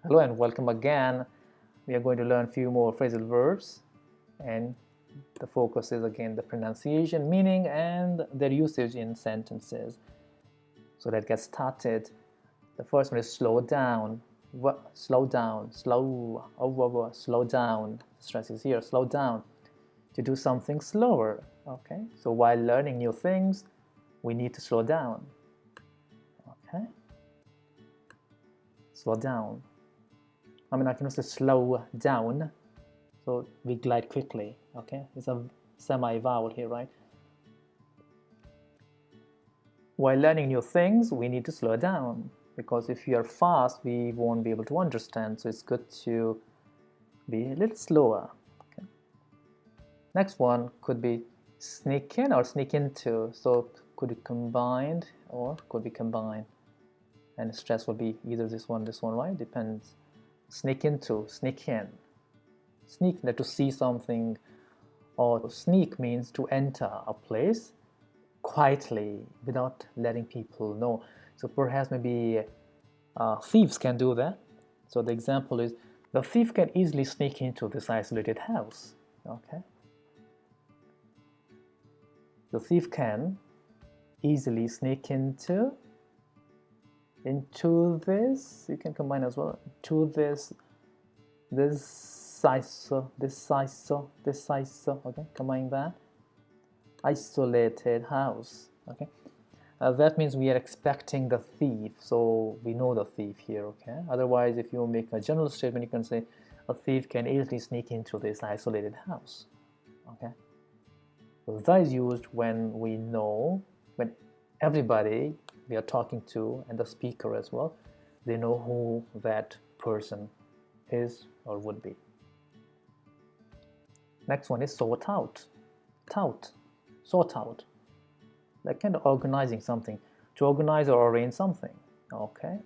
Hello and welcome again. We are going to learn a few more phrasal verbs, and the focus is again the pronunciation, meaning, and their usage in sentences. So let's get started. The first one is slow down. Slow down, slow down. Stress is here, slow down. To do something slower. Okay, so while learning new things, we need to slow down. Okay, slow down. I mean, I can also slow down, so we glide quickly. Okay, it's a semi-vowel here, right? While learning new things, we need to slow down, because if you are fast, we won't be able to understand. So it's good to be a little slower. Okay. Next one could be sneak in or sneak into. So could be combined or could be combined, and stress will be either this one, right? Depends. Sneak into, sneak in. Sneak, to see something, or sneak means to enter a place quietly without letting people know. So perhaps maybe thieves can do that. So the example is, the thief can easily sneak into this isolated house. Okay, the thief can easily sneak into this. You can combine as well. To this size, okay, combine that. Isolated house. Okay, that means we are expecting the thief, so we know the thief here. Okay, otherwise if you make a general statement, you can say a thief can easily sneak into this isolated house. Okay, so that is used when we know, when everybody we are talking to and the speaker as well, they know who that person is or would be. Next one is sort out. Sort out, like kind of organizing something, to organize or arrange something. Okay,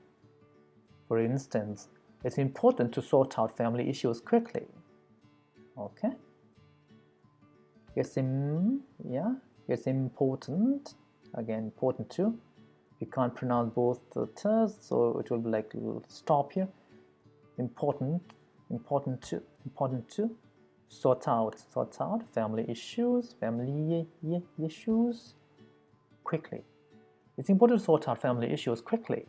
for instance, it's important to sort out family issues quickly. Okay, it's important. Again, important too. We can't pronounce both the t's, so it will be like a little stop here. Important too. Sort out family issues quickly. It's important to sort out family issues quickly.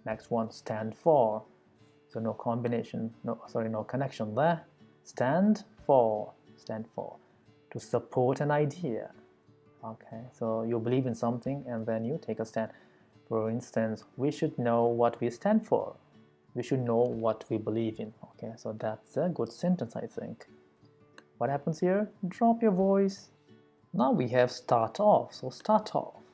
Next one, stand for. So no combination, no connection there. Stand for. To support an idea. Okay, so you believe in something and then you take a stand. For instance, we should know what we stand for. We should know what we believe in. Okay, so that's a good sentence, I think. What happens here? Drop your voice. Now we have start off. So start off,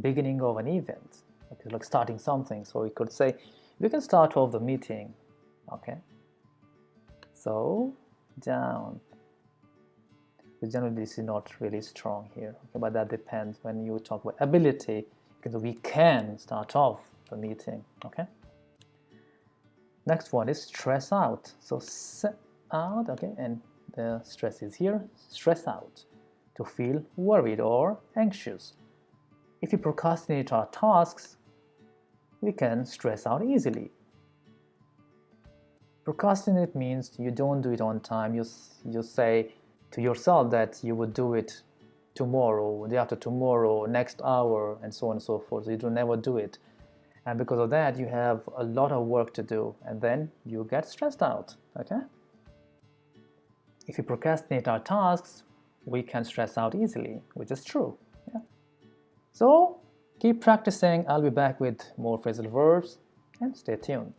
beginning of an event. Okay, like starting something. So we could say, we can start off the meeting. Okay, so down. But generally this is not really strong here. Okay, but that depends. When you talk about ability, because we can start off the meeting. Okay. Next one is stress out. So set out, okay, and the stress is here. Stress out, to feel worried or anxious. If we procrastinate our tasks, we can stress out easily. Procrastinate means you don't do it on time. You say to yourself that you would do it tomorrow, the day after tomorrow, next hour, and so on and so forth. So you do never do it. And because of that, you have a lot of work to do, and then you get stressed out. Okay? If we procrastinate our tasks, we can stress out easily, which is true. Yeah? So keep practicing. I'll be back with more phrasal verbs, and stay tuned.